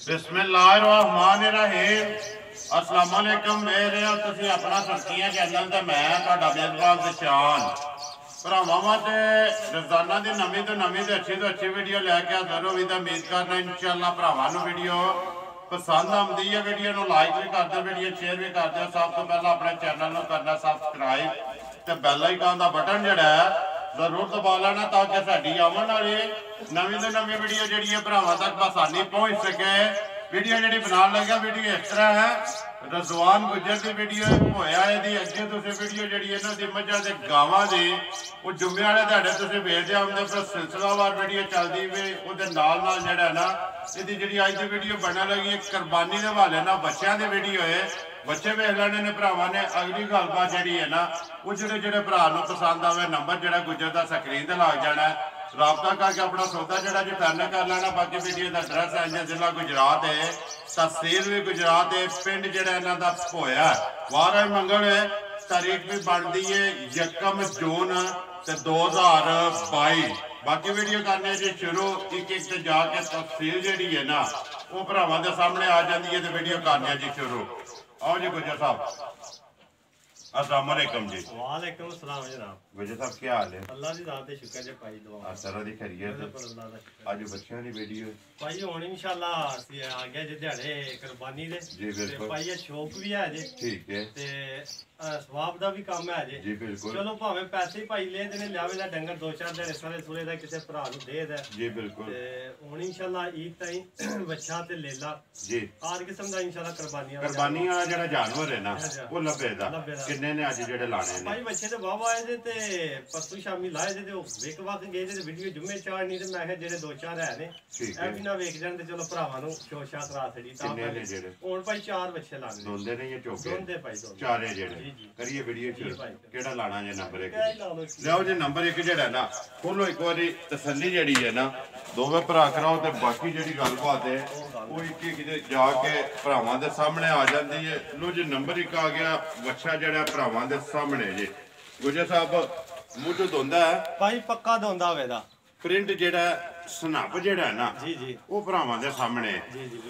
बिस्मिल्लाहिर्रहमानिर्रहीम। अस्सलाम वालेकुम मेरे तुसीं अपना सरकियां चैनल ते मैं तुहाडा मेजबान निशान भरावां ते रोजाना की नवीं तो अच्छी वीडियो लैके हाज़र होवी तो उम्मीद करना इंशाअल्लाह भरावां नूं वीडियो पसंद आती है। वीडियो नूं लाइक भी करते, वीडियो शेयर भी करते। सब तो पहला अपने चैनल नूं करना सबसक्राइब ते बैल आइकन का बटन जिहड़ा है जरूर दबा लेना ताकि साडी आवन वाली नवीं तो नवीं वीडियो जिहड़ी है भरावां तक आसानी पहुँच सके। वीडियो जी बनाने लगे वीडियो इस तरह है, रजवान गुजर की वीडियो होया अगे तुम वीडियो जी इन्हों की मझां के गावां की वो जुम्मे वाले दिहाड़े तुम वेखते आते पर सिलसिलावार वीडियो चलती भी वो जड़ा ना यदि जी अज की वीडियो बनने लगी कुरबानी के हवाले ना बच्चों की वीडियो है। बच्चे वेख लेने ने भरावां ने। अगली गलबात जी है ना वो जोड़े भरा पसंद आए नंबर जोड़ा गुजर का स्क्रीन से लग जाना राबता करके अपना सौदा जोड़ा जी फाइनल कर लेना। बाकी वीडियो का एड्रैस है जिला गुजरात है, तहसील भी गुजरात है, पिंड जोड़ा इन्हों का होया वार मंगल तारीख भी बनती है 1 जून 2022। बाकी वीडियो करने जी शुरू एक से जाके तहसील जी है ना वो भरावां के सामने आ जाती है तो वीडियो करने जी शुरू। आओ जी गुजर साहब। अस्सलाम वालेकुम जी। वालेकुम सलाम जनाब। गुजर साहब क्या हाल है? अल्लाह दी जात है शुक्र जे भाई दुआ सरह दी खैरियत आज बच्चों की वीडियो भाई हुण इंशाअल्लाह ਅਸੀਂ आ गया जे दिहाड़े कुर्बानी दे जी बिल्कुल भाई ये शौक भी है जे ठीक है ते सवाब दा भी काम है जे जी बिल्कुल। चलो भावें पैसे भाई ले देने लियावे दा डंगर 2-4 दिहाड़े सारे सूरे दा किसी भरा नु दे दे जी बिल्कुल। ते हुण इंशाअल्लाह ईद ताईं बच्चा ते लेला जी हर किस्म दा इंशाअल्लाह कुर्बानी वाला जेड़ा जानवर है ना वो लभेदा किन्ने ने आज जेड़े लाने ने भाई बच्चे ते वाह आए दे ते परसों शामी लाए दे ते विक वक गए ते वीडियो जुम्मे चाड़नी ते मैं जेड़े 2-4 है ने ए भी ना वेख जान ते चलो भरावां नु शोशा करा छड़ी ता हुण भाई 4 बच्चे लाने दोंदे ने ये चौके दोंदे भाई दोंदे चारे जेड़े करिए वीडियो केड़ा लाना जे नंबर 1 लियाओ जे नंबर 1 जेड़ा ना खोलो एक बारी तसल्ली जेड़ी है ना दोवे भरा कराओ ते बाकी जेड़ी गलबात है वो एक जाके भरावां दे सामने आ जाती है। लो जी नंबर 1 आ गया बच्चा जेड़ा भरावां दे सामने जी। गुजर साहब मुंह तो धोंदा है भाई पक्का धोंदा होवे दा प्रिंट जेड़ा स्नप जेड़ा है ना जी जी वो भरावां दे सामने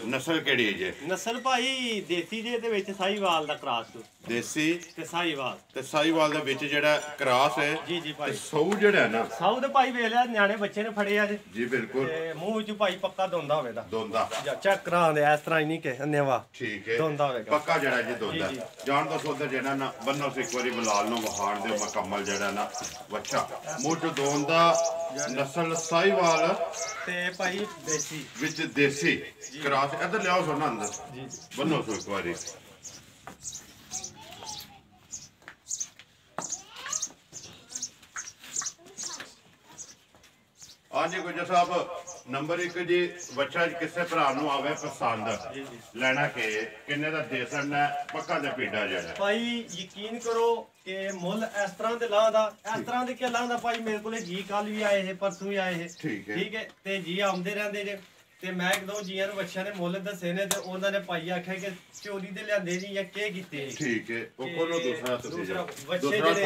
नस्ल केड़ी है जे? नस्ल भाई देसी जे दे विच साहीवाल दा क्रॉस देसी ते साहीवाल दे विच जेड़ा क्रॉस है जी जी भाई सौ जेड़ा है ना सौ दे भाई वेख लिया न्याणे बच्चे ने फड़े आज जी बिल्कुल ते मुंह च भाई पक्का धोंदा होवे दा दोंदा चेक करा दे इस तरह ही नहीं के अन्नेवा ठीक है धोंदा होवेगा पक्का जेड़ा जी दोंदा जान दो सोदा जेड़ा ना बन्नो से एक बारी बलाल नो वहाड़ दे मुकम्मल जेड़ा ना बच्चा मुंह च दोंदा नस्ल साहीवाल ते भाई देसी विच देसी क्रॉस इधर लियाओ सोना अंदर जी बन्नो सो एक बारी हाँ जी गुजर साहब नंबर 1 जी बच्चा किसी भरा आवे पसंद लेना के किन्ने दा दे सकना पक्का ते पीड़ा जेड़ा भाई यकीन करो कि मुल इस तरह दे लादा इस तरह दे के लादा भाई मेरे को जी कल भी आए है परसों भी आए है ठीक है ते जी आंदे रहंदे जे ते मैं एक दो जियां बच्चा ने मुल दसे ने ते उन्हां ने भाई आख्या कि चोरी दे लियांदे नहीं या के कीते ठीक है ओ खोलो दूसरा बच्चे जेडे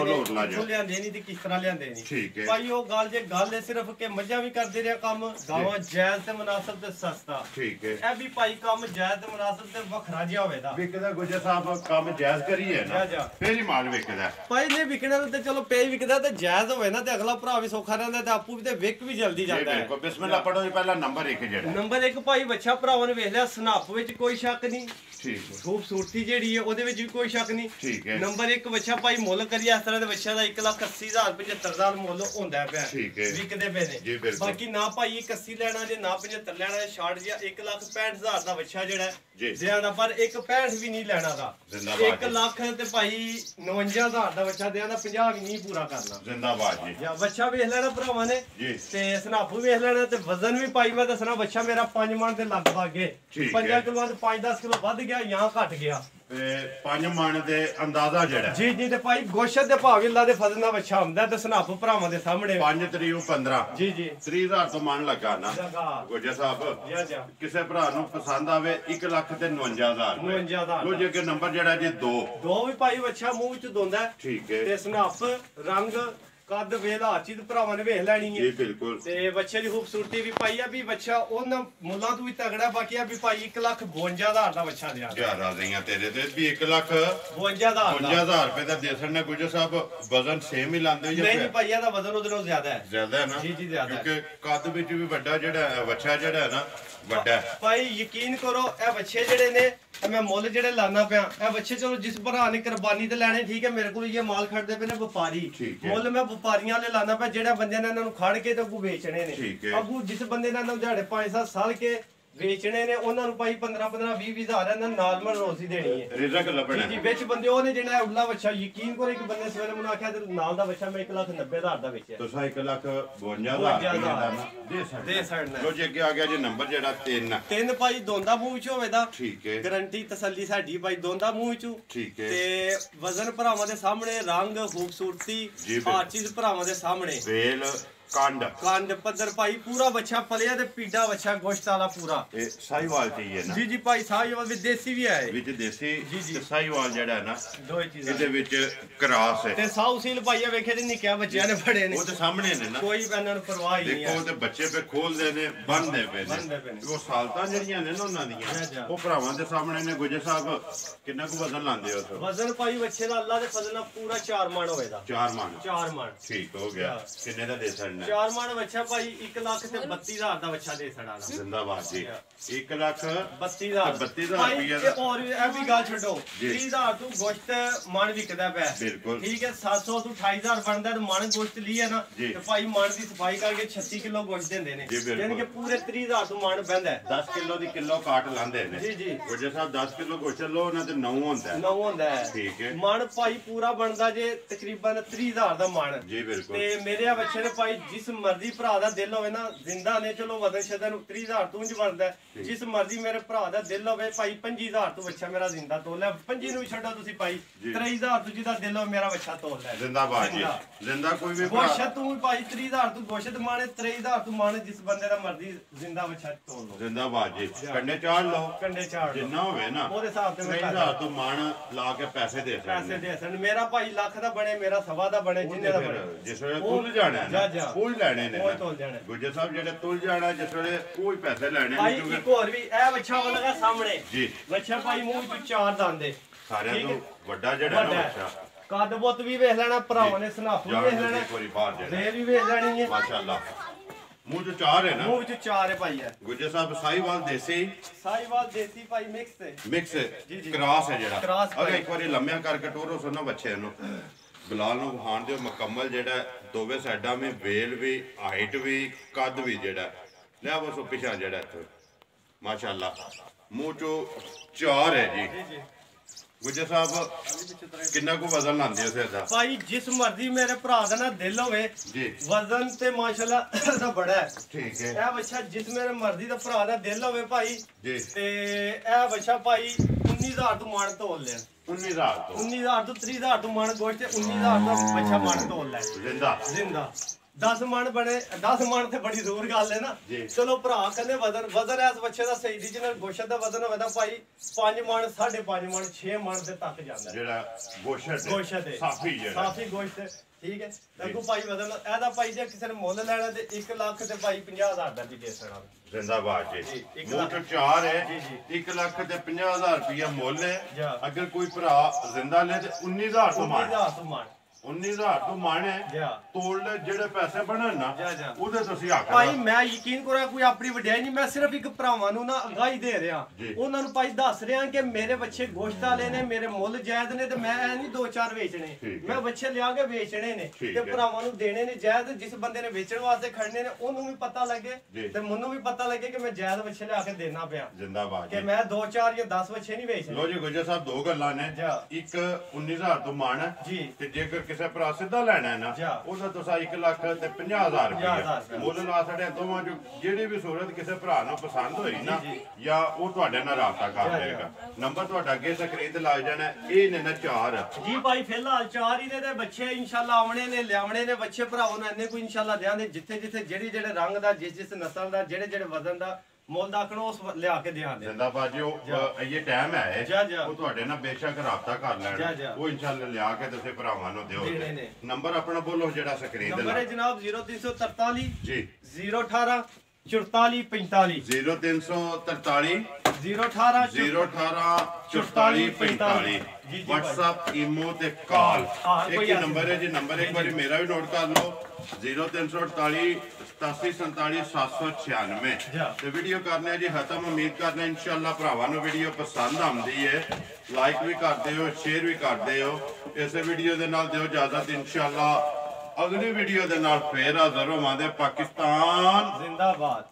लियांदे नहीं ते किस तरह लियांदे नहीं ठीक है भाई ओ गल है सिर्फ के मज्जा भी करदे रहा काम गावां जायज ते मुनासिब ते सस्ता ठीक है ए भी भाई काम जायज ते मुनासिब ते वखरा जिहा होवेदा विकदा गुजर साहब काम जायज करिए ना फिर ही माल विकदा भाई ने विकना ते चलो पे विकदा ते जायज होवे ना ते अगला भरा भी सौखा रहंदा ते आपू भी ते विक भी जल्दी जांदा है। बिस्मिल्लाह पढ़ो जी पहला नंबर 1 जेड़ा नंबर 1 भाई बच्चा भरावां ने वेख लिया स्नप विच कोई शक नहीं ठीक है खूबसूरती जेड़ी है ओदे विच भी कोई शक नहीं ठीक है नंबर 1 बच्चा भाई मुल करिए इस तरह दे बच्चा दा 1,80,000 75,000 मुल होंदा पिया ठीक है विकदे पे ने बाकी ना भाई 81 लेना जे ना 75 लेना जे शार्ट जे 1,65,000 दा बच्चा जेड़ा है देना पर 1,65 भी नहीं लेना दा 1 लाख ते भाई 59,000 दा बच्चा देना 50 भी नहीं पूरा करना जिंदाबाद जी या बच्चा वेख लेना भरावां ने ते स्नप वेख लेना ते वजन भी भाई मैं दसना बच्चा मेरा 5 मन दे लगभग है 5 किलो तो 5-10 किलो वध गया या घट गया 5 मन दे अंदाजा जेड़ा जी जी ते भाई गोशत दे भाव अल्लाह दे फजल नाल बच्चा आंदा ते स्नप भरावां दे सामने 5 तरीक 15 जी जी 30,000 तो मन लगा ना गुजर साहब किसी भरा नु पसंद आवे 1,59,000 लो जे के नंबर जेड़ा जी 2 भी भाई बच्चा मुंह च दोंदा ठीक है ते स्नप रंग ਕੱਦ ਵੇਲਾ ਚੀਜ਼ ਭਰਾਵਾਂ ਨੇ ਵੇਖ ਲੈਣੀ ਹੈ ਜੀ ਬਿਲਕੁਲ ਤੇ ਬੱਚੇ ਦੀ ਖੂਬਸੂਰਤੀ ਵੀ ਪਾਈ ਆ ਵੀ ਬੱਚਾ ਉਹਨਾਂ ਮੁੱਲਾਂ ਤੋਂ ਵੀ ਤਗੜਾ ਬਾਕੀ ਆ ਵੀ ਭਾਈ 1,52,000 ਦਾ ਬੱਚਾ ਦਿਆ ਜ਼ਿਆਦਾ ਰਹੀਆਂ ਤੇਰੇ ਤੇ ਵੀ 1,52,000 ਰੁਪਏ ਦਾ ਦੇਸਣ ਨੇ ਗੁਜਰ ਸਾਹਿਬ ਵਜ਼ਨ ਸੇਮ ਹੀ ਲਾਉਂਦੇ ਜਾਂ ਨਹੀਂ ਭਾਈ ਇਹਦਾ ਵਜ਼ਨ ਉਹਦੇ ਨਾਲੋਂ ਜ਼ਿਆਦਾ ਹੈ ਜ਼ਿਆਦਾ ਹੈ ਨਾ ਜੀ ਜ਼ਿਆਦਾ ਕਿਉਂਕਿ ਕੱਦ ਵਿੱਚ ਵੀ ਵੱਡਾ ਜਿਹੜਾ ਬੱਚਾ ਜਿਹੜਾ ਹੈ ਨਾ ਵੱਡਾ ਹੈ ਭਾਈ ਯਕੀਨ ਕਰੋ ਇਹ ਬੱਚੇ ਜਿਹੜੇ ਨੇ ਮੈਂ ਮੁੱਲ ਜਿਹੜੇ ਲਾਣਾ ਪਿਆ ਇਹ ਬੱਚੇ ਚਲੋ ਜਿਸ ਭਰਾ ਨੇ ਕੁਰਬਾਨੀ ਤੇ ਲੈਣੇ ਠੀਕ ਹੈ ਮੇਰੇ ਕੋਲ ਇਹ ਮਾਲ ਖੜਦੇ ਪਏ ਨੇ ਵਪਾਰੀ ਮੁੱਲ ਮੈਂ ਵਪਾਰੀਆਂ ਵਾਲੇ ਲਾਣਾ ਪਿਆ ਜਿਹੜੇ ਬੰਦਿਆਂ ਨੇ ਇਹਨਾਂ ਨੂੰ ਖੜ ਕੇ ਤੇ ਅੱਗੂ ਵੇਚਣੇ ਨੇ ਅੱਗੂ ਜਿਸ ਬੰਦੇ ਨੇ ਇਹਨਾਂ ਨੂੰ ਦਿਹਾੜੇ 5-7 ਸਾਲ ਕੇ ਵੇਚਣੇ ਨੇ ਉਹਨਾਂ ਨੂੰ ਭਾਈ 15-15 20 ਹਜ਼ਾਰ ਇਹਨਾਂ ਨਾਰਮਲ ਰੋਜ਼ੀ ਦੇਣੀ ਹੈ ਰਿਜ਼ਕ ਲੱਭਣਾ ਜੀ ਵਿੱਚ ਬੰਦੇ ਉਹ ਨੇ ਜਿਹੜਾ ਉੱਲਾ ਬੱਚਾ ਯਕੀਨ ਕਰੋ ਇੱਕ ਬੰਦੇ ਸਵੇਰੇ ਮੈਨੂੰ ਆਖਿਆ ਤੇ ਨਾਲ ਦਾ ਬੱਚਾ ਮੈਂ 1,90,000 ਦਾ ਵੇਚਿਆ ਤੁਸੀਂ 1,52,000 ਦੇ ਸਕਦੇ ਲੋ ਜੀ ਅੱਗੇ ਆ ਗਿਆ ਜੀ ਨੰਬਰ ਜਿਹੜਾ 3 ਭਾਈ ਦੋਂਦਾ ਮੂੰਹ ਚ ਹੋਵੇ ਦਾ ਠੀਕ ਹੈ ਗਾਰੰਟੀ ਤਸੱਲੀ ਸਾਡੀ ਭਾਈ ਦੋਂਦਾ ਮੂੰਹ ਚ ਠੀਕ ਹੈ ਤੇ ਵਜ਼ਨ ਭਰਾਵਾਂ ਦੇ ਸਾਹਮਣੇ ਰੰਗ ਖੂਬਸੂਰਤੀ ਹਰ ਚੀਜ਼ ਭਰਾਵਾਂ ਦੇ ਸਾਹਮਣੇ ਵੇਲ ਕੰਡ ਪੱਧਰ ਭਾਈ ਪੂਰਾ ਬੱਚਾ ਪਲਿਆ ਤੇ ਪੀਡਾ ਬੱਚਾ ਗੋਸ਼ਤ ਵਾਲਾ ਪੂਰਾ ਇਹ ਸਾਹੀਵਾਲ ਚਾਹੀਏ ਨਾ ਜੀ ਭਾਈ ਸਾਹੀਵਾਲ ਵੀ ਦੇਸੀ ਵੀ ਹੈ ਵਿੱਚ ਦੇਸੀ ਤੇ ਸਾਹੀਵਾਲ ਜਿਹੜਾ ਹੈ ਨਾ ਦੋਏ ਚੀਜ਼ਾਂ ਇਹਦੇ ਵਿੱਚ ਕਰਾਸ ਹੈ ਤੇ ਸਾਊਸੀਲ ਭਾਈਆ ਵੇਖੇ ਤੇ ਨਿੱਕਿਆ ਬੱਚਿਆਂ ਨੇ ਫੜੇ ਨੇ ਉਹ ਤੇ ਸਾਹਮਣੇ ਨੇ ਨਾ ਕੋਈ ਇਹਨਾਂ ਨੂੰ ਪਰਵਾਹ ਹੀ ਨਹੀਂ ਦੇਖੋ ਤੇ ਬੱਚੇ ਪੇ ਖੋਲਦੇ ਨੇ ਬੰਨਦੇ ਪਏ ਨੇ ਉਹ ਸਾਲਤਾਂ ਜਿਹੜੀਆਂ ਨੇ ਨਾ ਉਹਨਾਂ ਦੀਆਂ ਉਹ ਭਰਾਵਾਂ ਦੇ ਸਾਹਮਣੇ ਨੇ ਗੁਜਰ ਸਾਹਿਬ ਕਿੰਨਾ ਕੁ ਵਜ਼ਨ ਲਾਉਂਦੇ ਹੋ ਵਜ਼ਨ ਭਾਈ ਬੱਚੇ ਦਾ ਅੱਲਾ ਦੇ ਫਜ਼ਲ ਨਾਲ ਪੂਰਾ 4 ਮਣ ਹੋਵੇਗਾ 4 ਮਣ ਠੀਕ ਹੋ ਗਿਆ ਕਿੰਨੇ ਦਾ ਦੇ ਸਕਣਾ 4 ਮਣ ਬੱਚਾ ਭਾਈ 1,32,000 ਦਾ ਬੱਚਾ ਦੇ ਸਕਣਾ ਜ਼ਿੰਦਾਬਾਦ ਜੀ 1,32,000 ਰੁਪਏ ਤੇ ਔਰ ਇਹ ਵੀ ਗੱਲ ਛੱਡੋ 30,000 ਤੋਂ ਗੋਸ਼ਤ ਮਣ ਵਿਕਦਾ ਪਿਆ ਬਿਲਕੁਲ ਠੀਕ ਹੈ 700 ਤੋਂ 28,000 ਬਣਦਾ ਤੇ ਮਣ ਗੋਸ਼ਤ ਲਈ ਹੈ ਨਾ ਤੇ ਭਾਈ ਮਣ ਦੀ ਸਫਾਈ ਕਰਕੇ 36 ਕਿਲੋ ਗੋਸ਼ਤ ਦਿੰਦੇ ਨੇ ਯਾਨੀ ਕਿ ਪੂਰੇ 30,000 ਤੋਂ ਮਣ ਪੈਂਦਾ 10 ਕਿਲੋ ਦੀ ਕਿਲੋ ਕਾਟ ਲਾਂਦੇ ਨੇ ਜੀ ਗੁਜਰ ਸਾਹਿਬ 10 ਕਿਲੋ ਗੋਸ਼ਤ ਲੋ ਉਹਨਾਂ ਤੇ 9 ਹੁੰਦਾ 9 ਹੁੰਦਾ ਹੈ ਠੀਕ ਹੈ ਮਣ ਭਾਈ ਪੂਰਾ ਬਣਦਾ ਜੇ ਤਕਰੀਬਨ 30,000 ਦਾ ਮਣ ਜੀ ਬਿਲਕੁਲ ਤੇ ਮੇਰੇ ਆ ਬੱਚੇ ਨੇ ਭਾਈ ਜਿਸ ਮਰਜ਼ੀ ਭਰਾ ਦਾ ਦਿਲ ਹੋਵੇ ਨਾ ਜ਼ਿੰਦਾ ਨੇ ਚਲੋ ਵਦਨ ਸ਼ਦਨ 30,000 ਤੋਂ ਉਂਝ ਬਣਦਾ ਜਿਸ ਮਰਜ਼ੀ ਮੇਰੇ ਭਰਾ ਦਾ ਦਿਲ ਹੋਵੇ ਭਾਈ 25,000 ਤੋਂ ਬੱਚਾ ਮੇਰਾ ਜ਼ਿੰਦਾ ਤੋਲ ਲੈ 25 ਨੂੰ ਛੱਡੋ ਤੁਸੀਂ ਭਾਈ 23,000 ਤੋਂ ਜਿਹਦਾ ਦਿਲ ਹੋਵੇ ਮੇਰਾ ਬੱਚਾ ਤੋਲ ਲੈ ਜ਼ਿੰਦਾਬਾਦ ਜੀ ਜ਼ਿੰਦਾ ਕੋਈ ਵੀ ਗੋਸ਼ਤ ਤੂੰ ਭਾਈ 30,000 ਤੋਂ ਗੋਸ਼ਤ ਮਾਣੇ 23,000 ਤੋਂ ਮਾਣੇ ਜਿਸ ਬੰਦੇ ਦਾ ਮਰਜ਼ੀ ਜ਼ਿੰਦਾ ਬੱਚਾ ਤੋਲ ਲੋ ਜ਼ਿੰਦਾਬਾਦ ਜੀ ਕੰਡੇ ਚਾੜ ਲਓ ਕੰਡੇ ਚਾੜ ਜਿੰਨਾ ਹੋਵੇ ਨਾ ਉਹਦੇ ਹਿਸਾਬ ਤੇ 23,000 ਤੋਂ ਮਾਣ ਲਾ ਕੇ ਪੈਸੇ ਦੇ ਸਕਦੇ ਮੇਰਾ ਭਾਈ ਲੱਖ ਦਾ ਬਣੇ ਮੇਰਾ ਸਵਾ ਦਾ ਬਣੇ ਜਿੰਨੇ ਦਾ ਬਣੇ ਜਿਸ ਵੇਲੇ ਤੁਲ ਜਾਣਾ ਨਾ ਕੋਈ ਲੈਣੇ ਨੇ ਗੁਜਰ ਸਾਹਿਬ ਜਿਹੜੇ ਤੁਲ ਜਾਣਾ ਜਿਸ ਵੇਲੇ ਕੋਈ ਪੈਸੇ ਲੈਣੇ ਭਾਈ ਇੱਕ ਹੋਰ ਵੀ ਇਹ ਬੱਚਾ ਲਗਾ ਸਾਹਮਣੇ ਜੀ ਬੱਚਾ ਭਾਈ ਮੂੰਹ ਚ 4 ਦੰਦੇ ਸਾਰਿਆਂ ਤੋਂ ਵੱਡਾ ਜਿਹੜਾ ਨਾ ਬੱਚਾ ਕੱਦ ਬੁੱਤ ਵੀ ਵੇਖ ਲੈਣਾ ਭਰਾਵਾਂ ਨੇ ਸਨਾਫੂ ਵੀ ਵੇਖ ਲੈਣਾ ਇੱਕ ਵਾਰੀ ਬਾਹਰ ਜਾਣਾ ਰੇਲ ਵੀ ਵੇਖ ਲੈਣੀ ਹੈ ਮਾਸ਼ਾਅੱਲਾ ਮੂੰਹ ਚ 4 ਹੈ ਨਾ ਮੂੰਹ ਚ 4 ਹੈ ਭਾਈ ਹੈ ਗੁਜਰ ਸਾਹਿਬ ਸਾਹੀਵਾਲ ਦੇਸੀ ਭਾਈ ਮਿਕਸ ਹੈ ਮਿਕਸ ਕ੍ਰਾਸ ਹੈ ਜਿਹੜਾ ਅਗਰ ਇੱਕ ਵਾਰੀ ਲੰਮਿਆ ਕਰਕੇ ਟੋਰੋ ਸੁਣੋ ਬੱਚੇ ਨੂੰ ਬਿਲਾਲ ਨੂੰ ਵਹਾਣ ਦਿਓ ਮੁਕੰਮਲ ਜਿਹੜਾ ਦੋਵੇਂ ਸਾਈਡਾਂ ਵਿੱਚ ਵੇਲ ਵੀ ਹਾਈਟ ਵੀ ਕੱਦ ਵੀ ਜਿਹੜਾ ਲੈ ਬਸੋ ਪਿਛਾ ਜਿਹੜਾ ਇੱਥੇ ਮਾਸ਼ਾਅੱਲਾ ਮੂੰਹ ਚੋਂ 4 ਹੈ ਜੀ ਗੁਜਰ ਸਾਹਿਬ ਕਿੰਨਾ ਕੁ ਵਜ਼ਨ ਲਾਉਂਦੇ ਹੋ ਸਿਰਦਾ ਭਾਈ ਜਿਸ ਮਰਜ਼ੀ ਮੇਰੇ ਭਰਾ ਦਾ ਨਾ ਦਿਲ ਹੋਵੇ ਜੀ ਵਜ਼ਨ ਤੇ ਮਾਸ਼ਾਅੱਲਾ ਦਾ ਬੜਾ ਹੈ ਠੀਕ ਹੈ ਇਹ ਬੱਚਾ ਜਿਸ ਮੇਰੇ ਮਰਜ਼ੀ ਦਾ ਭਰਾ ਦਾ ਦਿਲ ਹੋਵੇ ਭਾਈ ਜੀ ਤੇ ਇਹ ਬੱਚਾ ਭਾਈ 19,000 ਤੋਂ ਮਣ ਤੋਲ ਲਿਆ 19,000 ਤੋਂ 30,000 ਤੋਂ ਮਣ ਗੋਸ਼ਤ ਤੇ 19,000 ਦਾ ਬੱਚਾ ਮਣ ਤੋਲ ਲੈ ਜ਼ਿੰਦਾ 10 ਮਣ ਬਣੇ 10 ਮਣ ਤੇ ਬੜੀ ਜ਼ੋਰ ਗੱਲ ਹੈ ਨਾ ਚਲੋ ਭਰਾ ਕਹਿੰਦੇ ਵਜ਼ਨ ਇਸ ਬੱਚੇ ਦਾ ਸਹੀ ਦੀ ਜਿਹਨਾਂ ਗੋਸ਼ਤ ਦਾ ਵਜ਼ਨ ਹੋਵੇ ਤਾਂ ਭਾਈ 5 ਮਣ 5.5 ਮਣ 6 ਮਣ ਤੇ ਤੱਕ ਜਾਂਦਾ ਜਿਹੜਾ ਗੋਸ਼ਤ ਹੈ ਸਾਫੀ ਗੋਸ਼ਤ ਠੀਕ ਹੈ ਦੇਖੋ ਭਾਈ ਵਜ਼ਨ ਇਹਦਾ ਭਾਈ ਜੇ ਕਿਸੇ ਨੇ ਮੁੱਲ ਲੈਣਾ ਤੇ 1 ਲੱਖ ਤੇ ਭਾਈ 50,000 ਦਾ ਵੀ ਦੇ ਸਕਦਾ ਜ਼ਿੰਦਾਬਾਦ ਜੀ ਮੂੰਹ 4 ਹੈ 1 ਲੱਖ ਤੇ 50,000 ਰੁਪਇਆ ਮੁੱਲ ਹੈ ਅਗਰ ਕੋਈ ਭਰਾ ਜ਼ਿੰਦਾ ਲੈ ਤੇ 19,000 ਤੋਂ ਮਣ 19,000 ਤੋਂ ਮਣ ਹੈ ਤੋੜ ਲੈ ਜਿਹੜੇ ਪੈਸੇ ਬਣਨ ਨਾ ਉਹਦੇ ਤੁਸੀਂ ਆਖੋ ਭਾਈ ਮੈਂ ਯਕੀਨ ਕਰਾਂ ਕੋਈ ਆਪਣੀ ਵਡਿਆਈ ਨਹੀਂ ਮੈਂ ਸਿਰਫ ਇੱਕ ਭਰਾਵਾਂ ਨੂੰ ਨਾ ਅਗਾਈ ਦੇ ਰਿਹਾ ਉਹਨਾਂ ਨੂੰ ਭਾਈ ਦੱਸ ਰਿਹਾ ਕਿ ਮੇਰੇ ਬੱਚੇ ਗੋਸ਼ਤ ਵਾਲੇ ਨੇ ਮੇਰੇ ਮੁੱਲ ਜਾਇਜ਼ ਨੇ ਤੇ ਮੈਂ ਇਹ ਨਹੀਂ 2-4 ਵੇਚਣੇ ਮੈਂ ਬੱਚੇ ਲਿਆ ਕੇ ਵੇਚਣੇ ਨੇ ਤੇ ਭਰਾਵਾਂ ਨੂੰ ਦੇਣੇ ਨੇ ਜਾਇਜ਼ ਜਿਸ ਬੰਦੇ ਨੇ ਵੇਚਣ ਵਾਸਤੇ ਖੜਨੇ ਨੇ ਉਹਨੂੰ ਵੀ ਪਤਾ ਲੱਗੇ ਤੇ ਮੈਨੂੰ ਵੀ ਪਤਾ ਲੱਗੇ ਕਿ ਮੈਂ ਜਾਇਜ਼ ਬੱਚੇ ਲਿਆ ਕੇ ਦੇਣਾ ਪਿਆ ਜ਼ਿੰਦਾਬਾਦ ਕਿ ਮੈਂ 2-4 ਜਾਂ 10 ਬੱਚੇ ਨਹੀਂ ਵੇਚਣੇ ਲੋ ਜੀ ਗੁਜਰ ਸਾਹਿਬ ਦੋ ਗੱਲਾਂ ਨੇ ਇੱਕ 19,000 ਤੋਂ ਮਣ ਜੀ ਤੇ ਜੇਕਰ ਕਿਸੇ ਭਰਾ ਸਿੱਧਾ ਲੈਣਾ ਹੈ ਨਾ ਉਹਦਾ ਤੁਸੀਂ 1 ਲੱਖ ਤੇ 50,000 ਰੁਪਏ ਮੁੱਲ ਲਾ ਸਾਡੇ ਦੋਵਾਂ ਚੋਂ ਜਿਹੜੀ ਵੀ ਸੂਰਤ ਕਿਸੇ ਭਰਾ ਨੂੰ ਪਸੰਦ ਹੋਈ ਨਾ ਜਾਂ ਉਹ ਤੁਹਾਡੇ ਨਾਲ ਰਾਬਤਾ ਕਰ ਲਏਗਾ ਨੰਬਰ ਤੁਹਾਡਾ ਅੱਗੇ ਸਕਰੀਨ ਤੇ ਲੱਗ ਜਾਣਾ ਇਹ ਨੇ ਨਾ 4 ਜੀ ਭਾਈ ਫਿਲਹਾਲ 4 ਹੀ ਨੇ ਤੇ ਬੱਚੇ ਇਨਸ਼ਾਅੱਲਾ ਆਉਣੇ ਨੇ ਲਿਆਉਣੇ ਨੇ ਬੱਚੇ ਭਰਾਵਾਂ ਨੂੰ ਇੰਨੇ ਕੋਈ ਇਨਸ਼ਾਅੱਲਾ ਦਿਆਂਦੇ ਜਿੱਥੇ ਜਿਹੜੇ ਰੰਗ ਦਾ ਜਿਸ ਨਸਲ ਦਾ ਜਿਹੜੇ ਵਜ਼ਨ ਦਾ ਮੁੱਲ ਦਾ ਆਖਣੋ ਉਸ ਲਿਆ ਕੇ ਦਿਆਂਗੇ ਜ਼ਿੰਦਾਬਾਦ ਜੀ ਉਹ ਇਹ ਟਾਈਮ ਹੈ ਉਹ ਤੁਹਾਡੇ ਨਾਲ ਬੇਸ਼ੱਕ ਰਾਬਤਾ ਕਰ ਲੈਣ ਉਹ ਇਨਸ਼ਾਅੱਲਾ ਲਿਆ ਕੇ ਤੁਸੀਂ ਭਰਾਵਾਂ ਨੂੰ ਦਿਓ ਨੰਬਰ ਆਪਣਾ ਬੋਲੋ ਜਿਹੜਾ ਸਕਰੀਨ ਤੇ ਨੰਬਰ ਹੈ ਜਨਾਬ 0343 ਜੀ 018 4445 0343 018 4445 WhatsApp ਈਮੋ ਤੇ ਕਾਲ ਇੱਕ ਹੀ ਨੰਬਰ ਹੈ ਜੀ ਨੰਬਰ ਇੱਕ ਵਾਰੀ ਮੇਰਾ ਵੀ ਨੋਟ ਕਰ ਲਓ 0348 8747 796 ਤੇ ਵੀਡੀਓ ਕਰਨੇ ਜੀ ਖਤਮ ਉਮੀਦ ਕਰਨਾ ਇਨਸ਼ਾਅੱਲਾ ਭਰਾਵਾਂ ਨੂੰ ਵੀਡੀਓ ਪਸੰਦ ਆਉਂਦੀ ਹੈ ਲਾਈਕ ਵੀ ਕਰਦੇ ਹੋ ਸ਼ੇਅਰ ਵੀ ਕਰਦੇ ਹੋ ਇਸੇ ਵੀਡੀਓ ਦੇ ਨਾਲ ਦਿਓ ਇਜਾਜ਼ਤ ਇਨਸ਼ਾਅੱਲਾ ਅਗਲੀ ਵੀਡੀਓ ਦੇ ਨਾਲ ਫੇਰ ਹਾਜ਼ਰ ਹੋਵਾਂਗੇ ਪਾਕਿਸਤਾਨ ਜ਼ਿੰਦਾਬਾਦ।